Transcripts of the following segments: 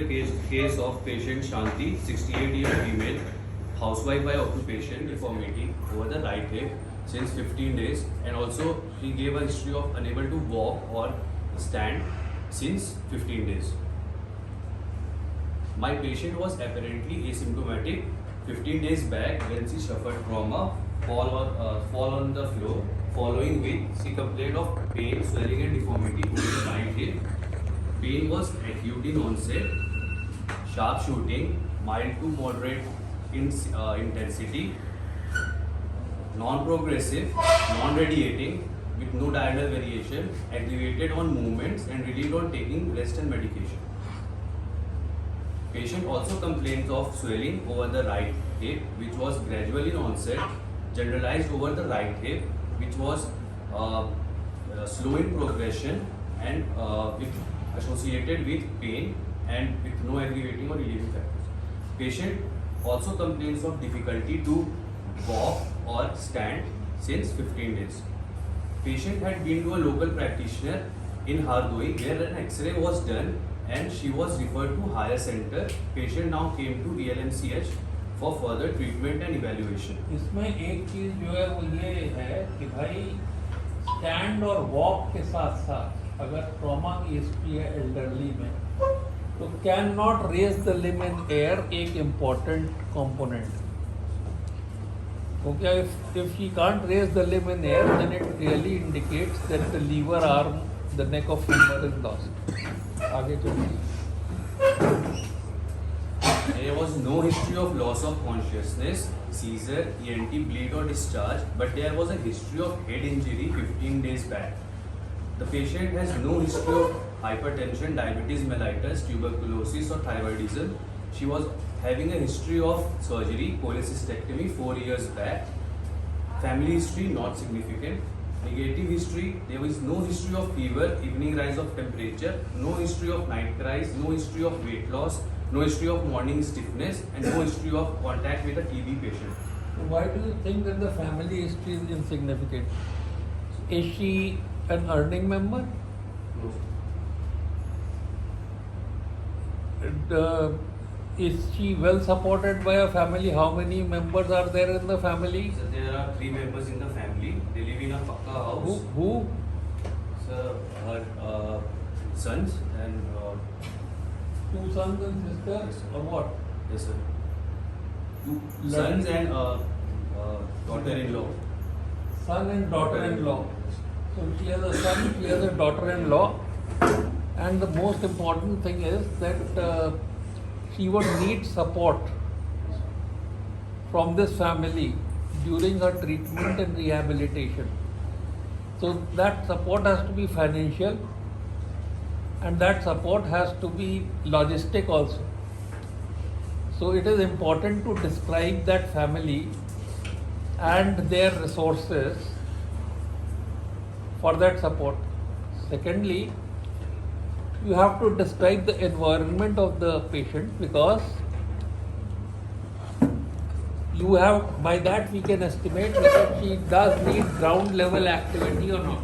the case of patient Shanti, 68-year female, housewife by occupation, deformity over the right hip since 15 days, and also she gave a history of unable to walk or stand since 15 days. My patient was apparently asymptomatic 15 days back when she suffered trauma, fall on the floor, following which she complained of pain, swelling and deformity over the right hip. Pain was acute in onset, sharp shooting, mild to moderate in intensity, non-progressive, non-radiating, with no diurnal variation, aggravated on movements and relieved on taking rest and medication. Patient also complains of swelling over the right hip, which was gradual in onset, generalized over the right hip, which was slow in progression and associated with pain and with no aggravating or relieving factors. Patient also complains of difficulty to walk or stand since 15 days. Patient had been to a local practitioner in Hardoi where an X-ray was done and she was referred to higher center. Patient now came to ELMCH for further treatment and evaluation. इसमें एक चीज जो है वो ये है कि भाई स्टैंड और वॉक के साथ साथ अगर ट्रॉमा की हिस्ट्री है एल्डरली में तो can not raise the limb in air एक इम्पॉर्टेंट कंपोनेंट, क्योंकि if she can't raise the limb in air then it really indicates that the lever arm, the neck of femur is lost. आगे चलिए. There was no history of loss of consciousness, seizure, ENT bleed or discharge, but there was a history of head injury 15 days back. The patient has no history of hypertension, diabetes mellitus, tuberculosis or thyroidism. She was having a history of surgery, cholecystectomy 4 years back. Family history not significant. Negative history, there is no history of fever, evening rise of temperature, no history of night cries, no history of weight loss, no history of morning stiffness and no history of contact with a TB patient. Why do you think that the family history is insignificant? Is she an earning member? No. Is she well supported by a family? How many members are there in the family? So there are 3 members in the family. They live in a Pakka house. Who? So her sons and 2 sons and sisters, Yes, sir. or what? yes sir, 2 sons and daughter-in-law. Son and daughter-in-law. So she has a son, she has a daughter-in-law, and the most important thing is that she would need support from this family during her treatment and rehabilitation. So that support has to be financial, and that support has to be logistic also. So it is important to describe that family and their resources for that support. Secondly, you have to describe the environment of the patient, because you have, by that we can estimate whether she does need ground level activity or not.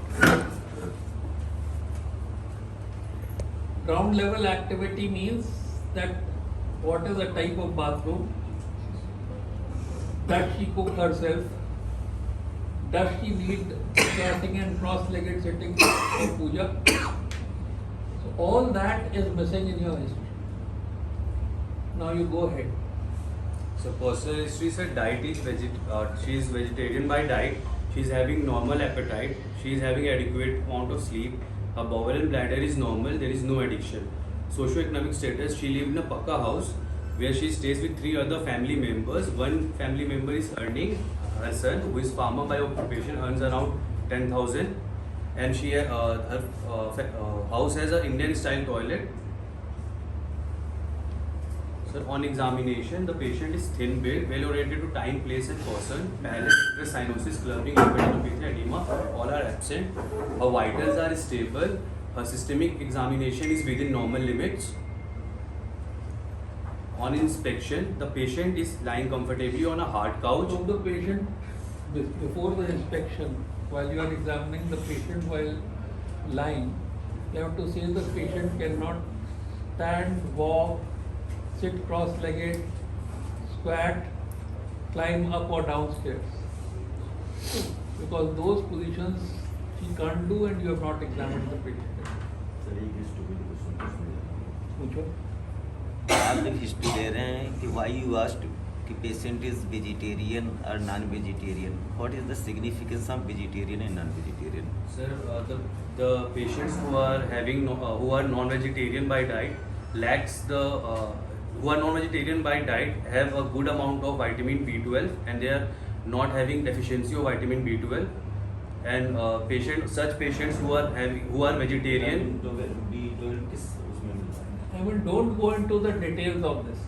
Ground level activity means that what is the type of bathroom, does she cook herself, does she need crossing and cross-legged sitting for puja. So all that is missing in your history. Now you go ahead. So personal history said diet is she is vegetarian by diet. She is having normal appetite. She is having adequate amount of sleep. Her bowel and bladder is normal. There is no addiction. Socioeconomic status, she lived in a Pakka house where she stays with 3 other family members. One family member is earning, her son, who is farmer by occupation, earns around 10,000, and she her house has an Indian style toilet. So on examination, the patient is thin build, well oriented to time, place and person. Palate, cyanosis, clubbing, lymphadenopathy, edema, all are absent. Her vitals are stable. Her systemic examination is within normal limits. On inspection, the patient is lying comfortably on a hard couch. So the patient, before the inspection, while you are examining the patient while lying, you have to say the patient cannot stand, walk, sit cross-legged, squat, climb up or down stairs. Because those positions she can't do and you have not examined the patient. Sir एक stupid question पूछना पूछो. आप एक history दे रहे हैं कि why you asked कि patient is vegetarian और non vegetarian. What is the significance of vegetarian and non vegetarian? Sir, the patients who are having who are non-vegetarian by diet lacks the who are non-vegetarian by diet have a good amount of vitamin B12 and they are not having deficiency of vitamin B12. And such patients who are vegetarian. B12 किस उसमें मिलता है? I mean, don't go into the details of this.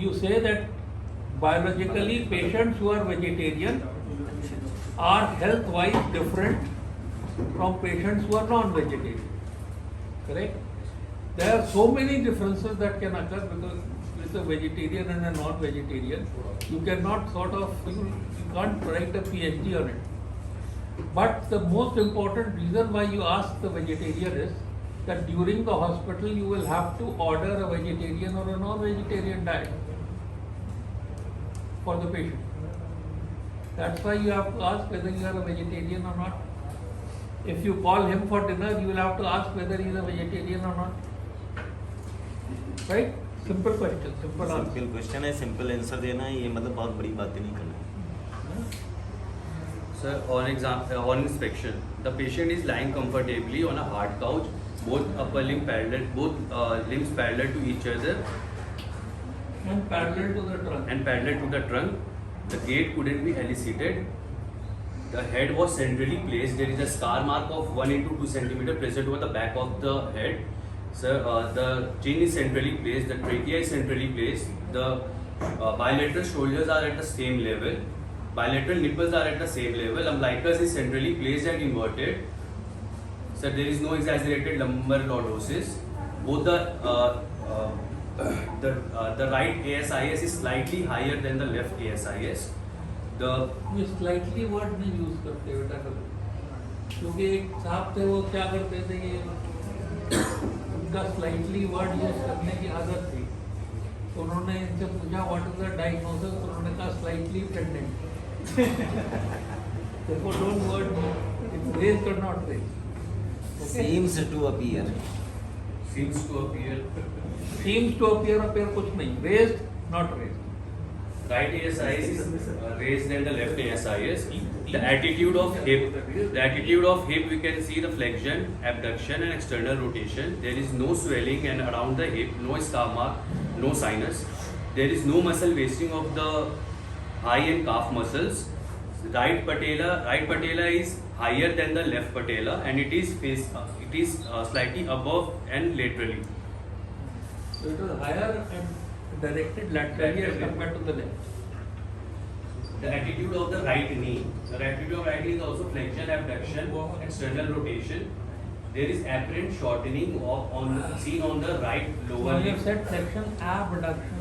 You say that biologically patients who are vegetarian are health-wise different from patients who are non-vegetarian. Correct? There are so many differences that can occur because with a vegetarian and a non-vegetarian, you cannot you can't write a PhD on it. But the most important reason why you ask the vegetarian is that during the hospital you will have to order a vegetarian or a non-vegetarian diet for the patient. That's why you have to ask whether you are a vegetarian or not. If you call him for dinner, you will have to ask whether he is a vegetarian or not. Right? Simple question, simple answer. Simple question है, simple answer देना है, ये मतलब बहुत बड़ी बातें नहीं करना. Sir, on inspection, the patient is lying comfortably on a hard couch, both upper limb parallel, both limbs parallel to each other And parallel to the trunk. and parallel to the trunk. The gait couldn't be elicited. The head was centrally placed. There is a scar mark of 1 into 2 centimeter present over the back of the head. Sir, the chin is centrally placed. The trachea is centrally placed. The bilateral shoulders are at the same level. Bilateral nipples are at the same level. Umbilicus is centrally placed and inverted. Sir, there is no exaggerated lumbar lordosis. Both the right ASIS is slightly higher than the left ASIS. ये slightly word नहीं use करते बेटा कभी, क्योंकि एक साहब थे वो क्या करते थे कि उनका स्लाइटली वर्ड यूज करने की आदत थी. तो उन्होंने इनसे पूछा व्हाट इज द डायग्नोसिस, तो उन्होंने कहा स्लाइटली प्रेग्नेंट. देखो डोंट वर्ड इट्स रेज्ड और not raised. Seems to appear. Seems to appear. Seems to appear कुछ नहीं, raised not raised. Right ASIS is raised than the left ASIS. The attitude of hip, we can see the flexion, abduction, and external rotation. There is no swelling and around the hip, no scar mark, no sinus. There is no muscle wasting of the high and calf muscles. Right patella is higher than the left patella, and it is slightly above and laterally. So it was higher and directed laterally as compared to the left. The attitude of the right knee. The attitude of right knee is also flexion, abduction, external rotation. There is apparent shortening seen on the right lower So you limb. said flexion, abduction.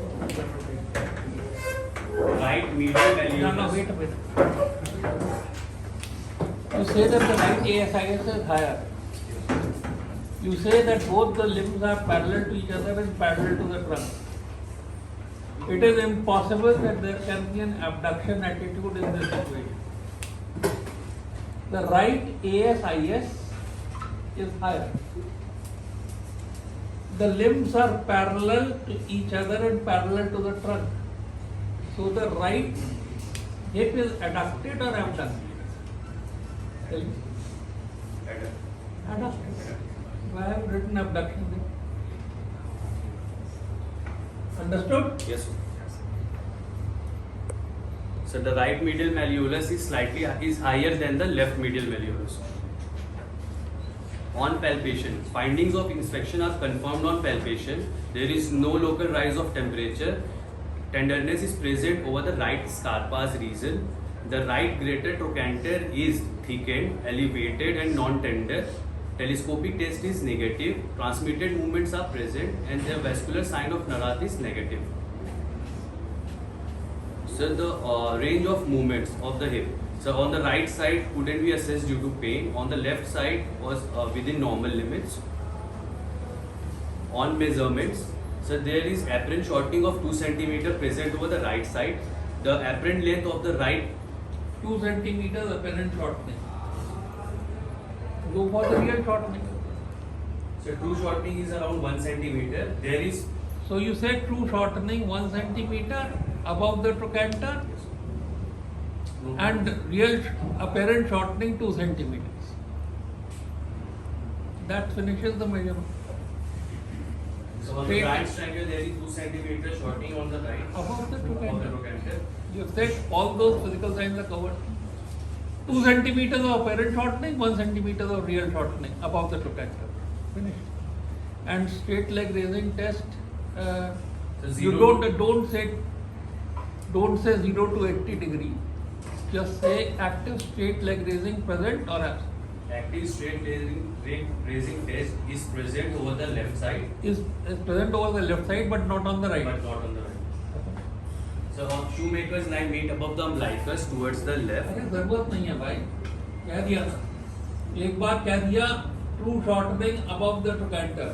Right medial No, malleolus. wait a minute. You say that the right ASIS is higher. You say that both the limbs are parallel to each other and parallel to the trunk. It is impossible that there can be an abduction attitude in this situation. The right ASIS is higher. The limbs are parallel to each other and parallel to the trunk. So the right hip is adducted or abducted? Tell me. Adducted. Why have written abduction there? Understood? Yes, sir. So the right medial malleolus is higher than the left medial malleolus. On palpation, findings of inspection are confirmed on palpation. There is no local rise of temperature. Tenderness is present over the right Scarpa's region. The right greater trochanter is thickened, elevated and non-tender. Telescopic test is negative. Transmitted movements are present and the vascular sign of Narath is negative. So the range of movements of the hip. So on the right side couldn't be assessed due to pain. On the left side was within normal limits. on measurements, so there is apparent shortening of 2 cm present over the right side. The apparent length of the right, 2 centimeters apparent shortening. Go for the real shortening. so true shortening is around 1 cm. There is So you said true shortening 1 centimeter above the trochanter and real apparent shortening 2 centimeters. That finishes the measurement. so on the Straight- right triangle there is 2 cm shortening on the right Above the of the trochanter. trochanter. You have said all those physical signs are covered. 2 centimeters of apparent shortening, 1 centimeter of real shortening above the trochanter. Finished. And straight leg raising test. So You zero- don't say 0 to 80 degree. Just say active straight leg raising present or absent. Active straight raising test is present over the left side, Is present over the left side but not on the right. but not on the right. So on shoemaker's line made above the umbilicus towards the left. अरे जरूरत नहीं है भाई, कह दिया था एक बार, कह दिया true shortening above the trochanter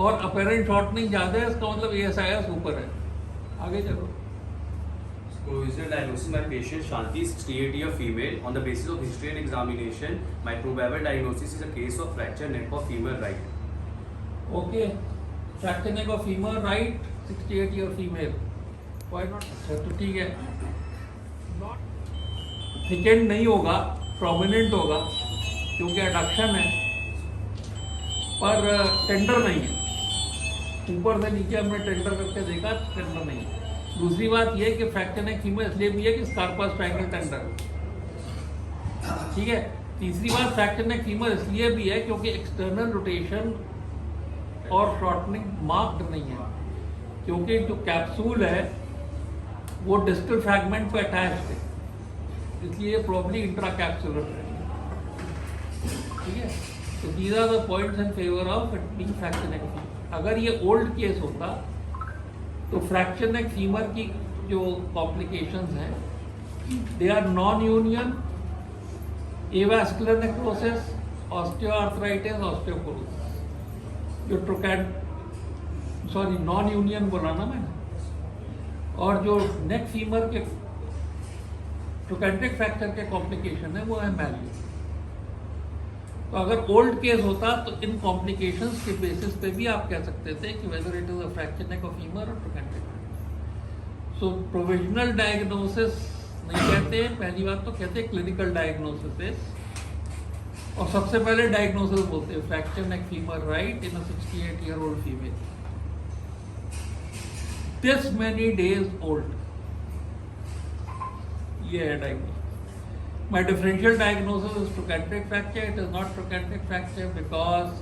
और अपेरेंट शॉर्टनिंग ज्यादा है, इसका मतलब ASIS ऊपर है. आगे चलो. Provisional diagnosis: my patient Shanti, 68-year female. On the basis of history and examination, my probable diagnosis is a case of fracture neck of femur right. Okay, fracture neck of femur right, 68 year female. Why not? तो ठीक है. Thickened नहीं होगा, prominent होगा क्योंकि adduction है, पर tender नहीं है. ऊपर से नीचे हमने टेंडर करके देखा, टेंडर नहीं है. दूसरी बात यह कि फ्रैक्चर नेक फीमर इसलिए भी है कि स्कारपस ट्रायंगल टेंडर. ठीक है. तीसरी बात, फ्रैक्चर नेक फीमर इसलिए भी है क्योंकि एक्सटर्नल रोटेशन और शॉर्टनिंग मार्क्ड नहीं है, क्योंकि जो कैप्सूल है वो डिस्टल फ्रैगमेंट पे अटैच्ड है, इसलिए प्रॉब्ली इंट्रा कैप्सुलर है. ठीक है. तो these are the points in favour of it being fracture neck femur. अगर ये ओल्ड केस होता तो फ्रैक्चर नेक फीमर की जो कॉम्प्लिकेशंस हैं, they are non union, avascular necrosis, osteoarthritis, osteoporosis. जो नॉन यूनियन बोला ना मैंने. और जो नेक फीमर के ट्रोकैंट्रिक फ्रैक्चर के कॉम्प्लिकेशन है वो है मैल्यू. तो अगर ओल्ड केस होता तो इन कॉम्प्लिकेशंस के बेसिस पे भी आप कह सकते थे कि whether it is a fracture neck of femur और ट्रोकैंट्रिक. सो प्रोविजनल डायग्नोसिस नहीं कहते. पहली बात तो कहते हैं क्लिनिकल डायग्नोसिस, और सबसे पहले डायग्नोसिस बोलते हैं fracture neck femur right in a 68-year-old female, this many days old. ये है diagnosis. My differential diagnosis is trochanteric fracture. It is not trochanteric fracture because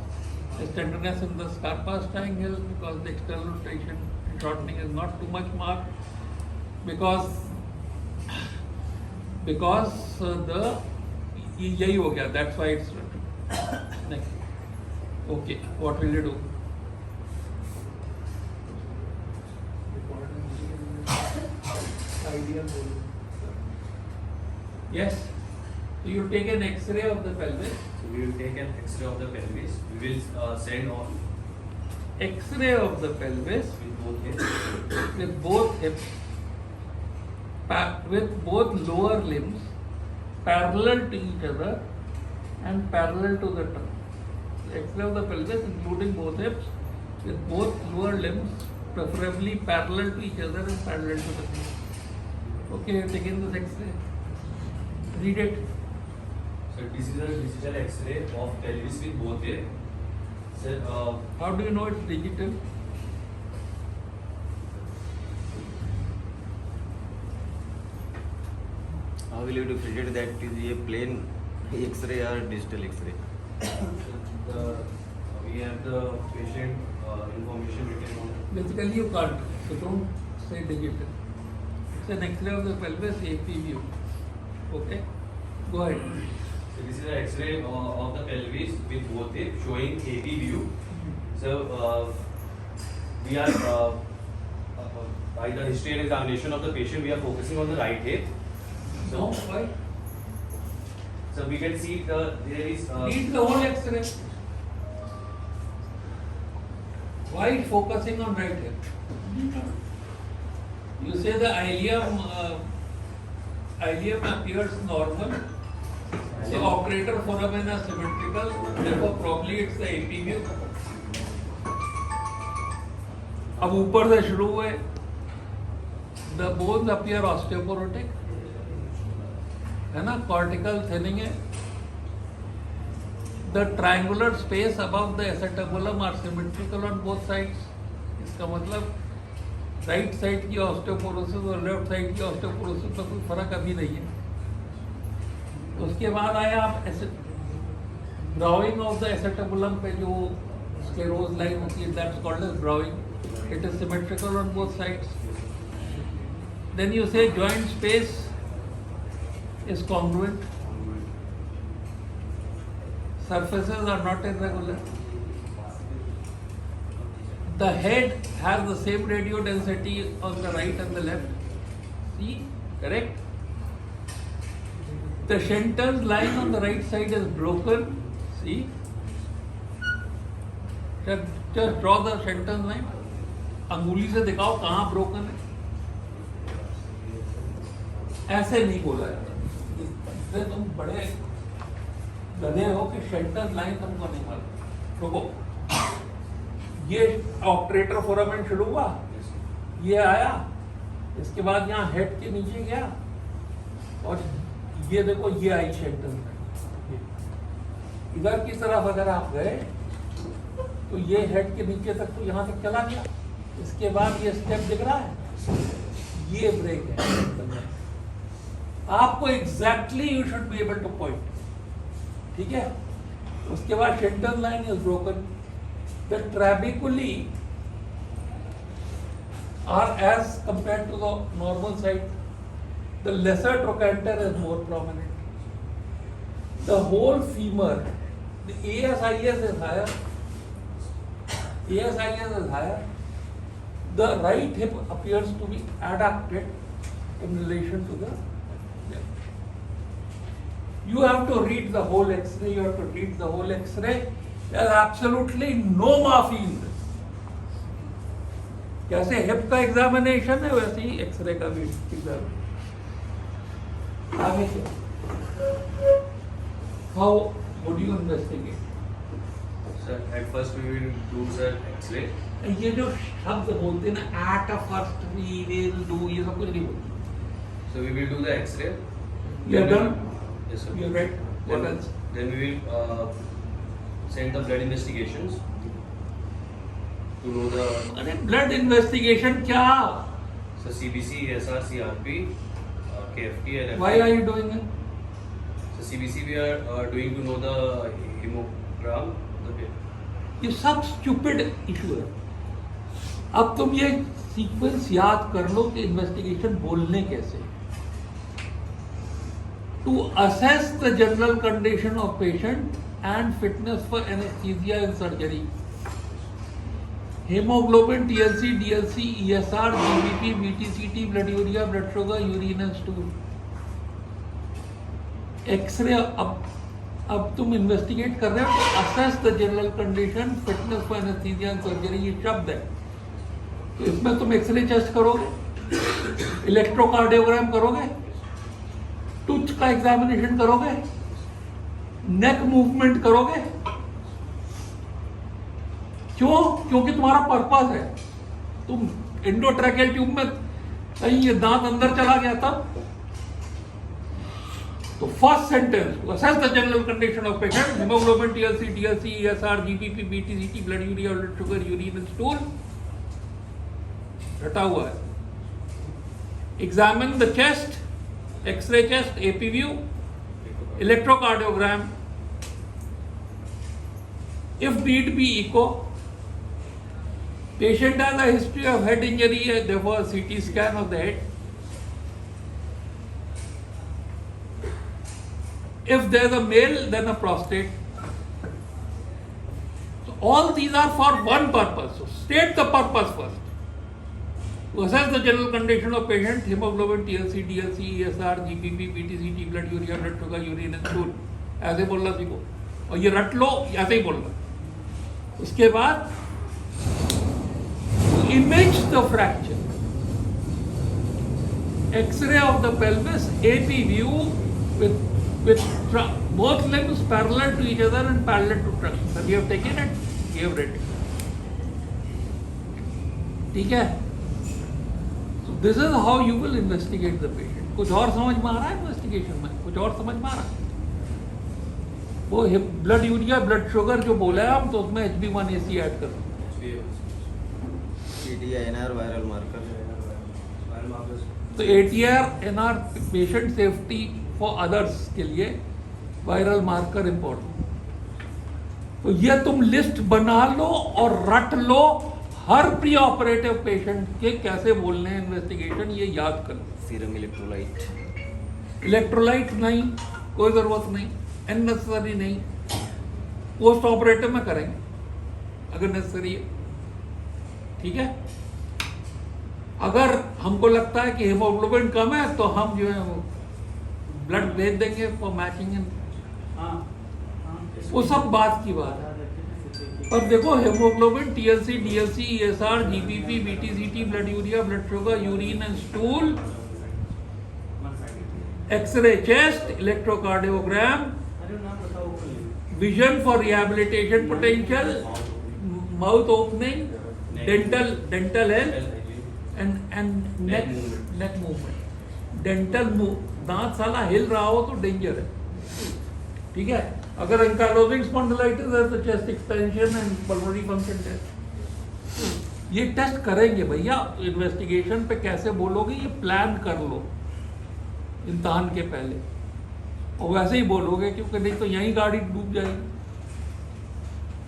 there's tenderness in the Scarpa's triangle, because the external rotation and shortening is not too much marked, because the यही हो गया. That's why it's next. Okay, what will you do? Yes. So you take an X-ray of the pelvis. So we will take an X-ray of the pelvis. We will send on X-ray of the pelvis with both hips. with both hips, with both lower limbs parallel to each other and parallel to the trunk. So X-ray of the pelvis including both hips with both lower limbs preferably parallel to each other and parallel to the trunk. Okay, you have taken this X-ray. Read it. So this is a digital X-ray of pelvis with both hips. So How do you know it's digital? How will you differentiate that is a plain X-ray or digital X-ray? we have the patient information written on it. Basically, you can't. So don't say digital. It's an X-ray of the pelvis, AP view. Okay? Go ahead. So this is an X-ray of the pelvis with both hips showing AP view. So we are by the history and examination of the patient, we are focusing on the right hip. No, So, why? so we can see there is Read the whole X-ray. Why focusing on right hip? You say the ilium appears normal. The obturator foramen are symmetrical. Therefore, probably it's the AP view. अब ऊपर से शुरू हुए. The bones appear osteoporotic. है ना? Cortical thinning है. The triangular space above the acetabulum are symmetrical on both sides. इसका मतलब राइट साइड की ऑस्टियोपोरोसिस और लेफ्ट साइड की ऑस्टियोपोरोसिस में कोई फर्क अभी नहीं है. उसके बाद आया आप ब्राउइंग ऑफ द एसेटाबुलम पे जो स्क्लेरोज लाइन होती है, that's called as browning. It is symmetrical on both sides. Then you say joint space is congruent. Surfaces are not irregular. The head has the same radio density on the right and the left. See, correct? The Shenton's line on the right side is broken. See? Just draw the Shenton's line. अंगुली से दिखाओ कहाँ broken है. ऐसे नहीं बोला जाता. इससे तुम बड़े गधे हो कि शेल्टर लाइन तुमको नहीं मालूम. रुको, ये ऑपरेटर फोरामेन शुरू हुआ, ये आया, इसके बाद यहाँ हेड के नीचे गया और ये देखो ये आई शेल्टर लाइन. इधर की तरफ अगर आप गए तो ये हेड के नीचे तक तो यहाँ तक चला गया. इसके बाद ये स्टेप दिख रहा है, ये ब्रेक है. आपको exactly you should be able to point. ठीक है. उसके बाद Shenton line is broken. The trabeculae are as compare to the normal side. The lesser trochanter is more prominent. The whole femur, the ASIS is higher. ASIS is higher. The right hip appears to be adducted in relation to the left. You have to read the whole X-ray. You have to read the whole X-ray. There is absolutely no माफी in this. जैसे hip का examination है वैसे ही x ray का भी examination. आगे चलो. How would you investigate? Sir, at first we will do the X-ray. ये जो शब्द बोलते हैं ना, at a first we will do, ये सब कुछ नहीं बोलते. So we will do the X-ray. You are done? Yes, sir. You are right. What Then, else? then we will send the blood investigations to know the अरे blood investigation क्या? so CBC, SR, CRP, KFT and FT. Why are you doing it? So CBC we are doing to know the hemogram. ये सब stupid issue है. अब तुम ये sequence याद कर लो कि इन्वेस्टिगेशन बोलने कैसे. To assess the general condition of patient and fitness for anaesthesia in surgery. Haemoglobin, TLC, DLC, ESR, GBP, BTCT, blood urea, blood sugar, urine and stool. X-ray अब तुम इन्वेस्टिगेट कर रहे हो. Assess the general condition, fitness for anaesthesia and surgery, ये शब्द है. तो इसमें तुम एक्सरे टेस्ट करोगे, इलेक्ट्रोकार्डियोग्राम करोगे, टूथ का एग्जामिनेशन करोगे, नेक मूवमेंट करोगे. क्यों? क्योंकि तुम्हारा पर्पस है. तुम एंडोट्रैकियल ट्यूब में कहीं ये दांत अंदर चला गया तब. तो first sentence, to assess the general condition of patient, haemoglobin, TLC, DLC, ESR, GBP, BTCT, blood urea, blood sugar, urine and stool रटा हुआ है. Examine the chest, x ray chest, AP view, electrocardiogram, if need be echo. Patient has a history of head injury, therefore CT scan of the head. If there is a male, then a prostate. So all these are for one purpose. So state the purpose first. To assess the general condition of patient, hemoglobin, TLC, DLC, ESR, GBP, BTCT, blood urea, blood sugar, urine and stool. ऐसे बोलना सीखो और ये रट लो, ऐसे ही बोलना. उसके बाद image the fracture. X-ray of the pelvis, AP view with both limbs parallel to each other and parallel to trunk. So we have taken it, we have read it. ठीक है? So this is how you will investigate the patient. कुछ और समझ में आ रहा है investigation में? कुछ और समझ में आ रहा है? वो ब्लड यूरिया, ब्लड शुगर जो बोला है हम, तो उसमें HB1AC ऐड कर दो. ATR viral marker. तो ATR patient safety for others के लिए वायरल मार्कर इंपॉर्टेंट. तो ये तुम लिस्ट बना लो और रट लो, हर प्री ऑपरेटिव पेशेंट के कैसे बोलने हैं इन्वेस्टिगेशन, ये याद कर लो. Serum electrolyte. इलेक्ट्रोलाइट नहीं, कोई ज़रूरत नहीं, अननेसेसरी नहीं. पोस्ट ऑपरेटिव में करेंगे अगर नेसेसरी है. ठीक है? अगर हमको लगता है कि हीमोग्लोबिन कम है तो हम जो है ब्लड भेज देंगे फॉर मैचिंग. वो सब बात की बात है. पर देखो haemoglobin, TLC, DLC, ESR, GBP, BTCT, blood urea, blood sugar, urine and stool, x-ray chest, electrocardiogram, vision for rehabilitation potential, mouth opening, dental health and neck movement. Dental दांत साला हिल रहा हो तो डेंजर है. ठीक है? अगर एंकाइलोजिंग स्पॉन्डिलाइटिस है तो chest expansion and pulmonary function test. ये टेस्ट करेंगे भैया. इन्वेस्टिगेशन पे कैसे बोलोगे ये प्लान कर लो इम्तहान के पहले, और वैसे ही बोलोगे, क्योंकि नहीं तो यहीं गाड़ी डूब जाएगी.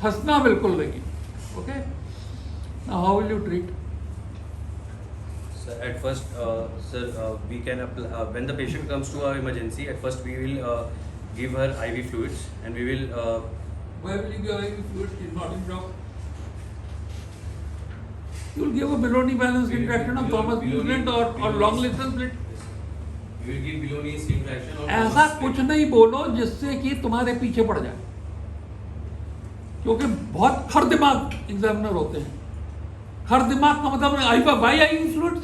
हंसना बिल्कुल नहीं. Okay? Now how will you treat? At first, sir, we can apply, when the patient comes to our emergency, at first we will give her IV fluids and we will. Why will you give IV fluids? She's not in shock. You will give a below-knee balance contraction of Thomas movement or long lethal split. We will give below knee sling traction or. ऐसा कुछ नहीं बोलो जिससे कि तुम्हारे पीछे पड़ जाए, क्योंकि बहुत खर दिमाग एग्जामिनर होते हैं. खर दिमाग का मतलब वाई आई फ्लूइड्स.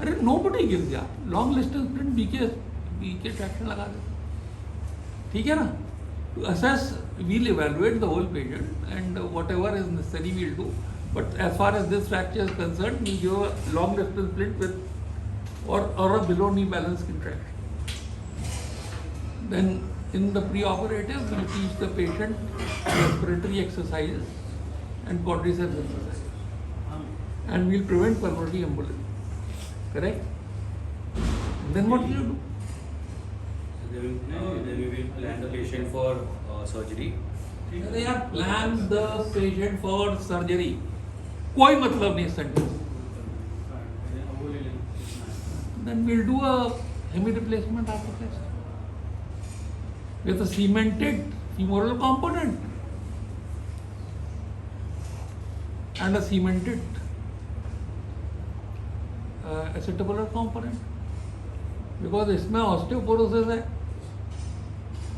अरे nobody gives that. Long distance sprint BK traction लगा दे. ठीक है ना? To assess we'll evaluate the whole patient and whatever is necessary we'll do. But as far as this fracture is concern, we give a long distance sprint with or a below knee balance contraction. Then in the pre-operative we teach the patient respiratory exercises and quadriceps exercises, and we'll prevent pulmonary embolism. Correct? Then what will you do? Then we will plan the patient for surgery. अरे यार, plan the patient for surgery कोई मतलब नहीं sentence. Then we'll do a hemi replacement after test with a cemented femoral component and a cemented acetabular component, because इसमें osteoporosis है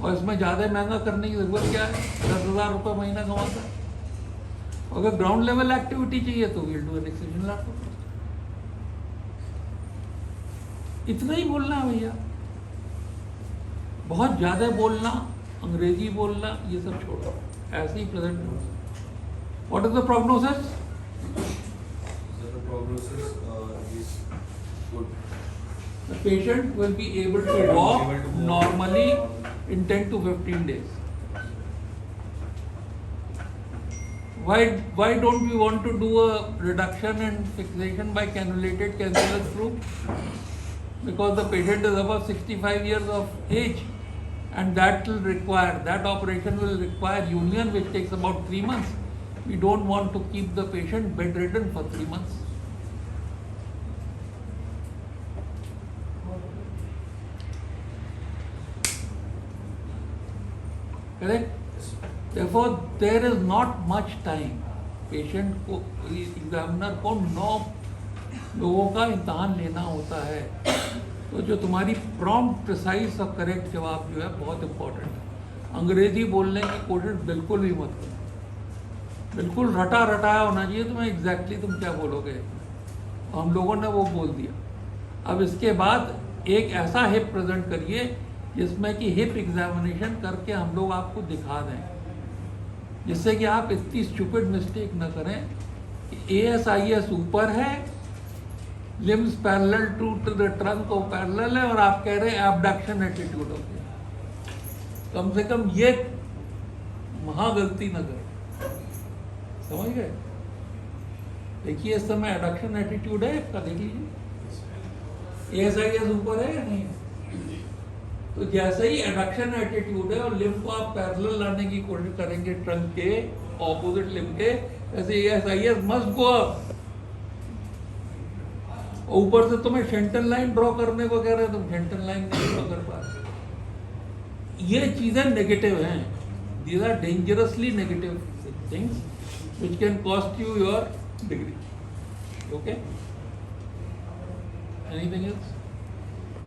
और इसमें ज़्यादा महंगा करने की जरूरत क्या है? 10,000 रुपये महीना कमाता है. अगर ग्राउंड लेवल एक्टिविटी चाहिए तो we'll do an excision lateral. इतना ही बोलना है भैया. बहुत ज़्यादा बोलना, अंग्रेजी बोलना, ये सब छोड़ो. ऐसे ही प्रेजेंट हो. What is the prognosis? The prognosis is good. The patient will be able to walk normally in 10 to 15 days. Why don't we want to do a reduction and fixation by cannulated cancellous screw? Because the patient is above 65 years of age, and that operation will require union, which takes about 3 months. We don't want to keep the patient bedridden for 3 months. Correct? Therefore, there is not much time. Patient को, examiner को 9 लोगों का इम्तहान लेना होता है. तो जो तुम्हारी प्रॉम्प्ट, प्रिसाइज और करेक्ट जवाब जो है बहुत इम्पोर्टेंट है. अंग्रेजी बोलने की कोशिश बिल्कुल भी मत करो. बिल्कुल रटा रटाया होना चाहिए तुम्हें एग्जैक्टली तुम क्या बोलोगे। हम लोगों ने वो बोल दिया। अब इसके बाद एक ऐसा हिप प्रेजेंट करिए जिसमें कि हिप एग्जामिनेशन करके हम लोग आपको दिखा दें, जिससे कि आप इतनी स्टूपिड मिस्टेक न करें कि ASIS ऊपर है, limbs parallel to the trunk और पैरेलल है और आप कह रहे हैं एबडक्शन एटीट्यूड हो गया। कम से कम ये महा गलती न करें, समझ गए। देखिए इस समय एडक्शन एटीट्यूड है इसका, देख लीजिए ASIS ऊपर है या नहीं है। तो जैसे ही एडक्शन एटीट्यूड है और लिम्ब को आप पैरेलल लाने की कोशिश करेंगे ट्रंक के ऑपोजिट लिम्ब के, वैसे ASIS मस्ट गो अप। ऊपर से तुम्हें शेंटन लाइन ड्रॉ करने को कह रहे हैं, तुम शेंटन लाइन नहीं ड्रॉ कर पा रहे। ये चीजें नेगेटिव हैं, these are dangerously negative things which can cost you your degree. Okay? Anything else?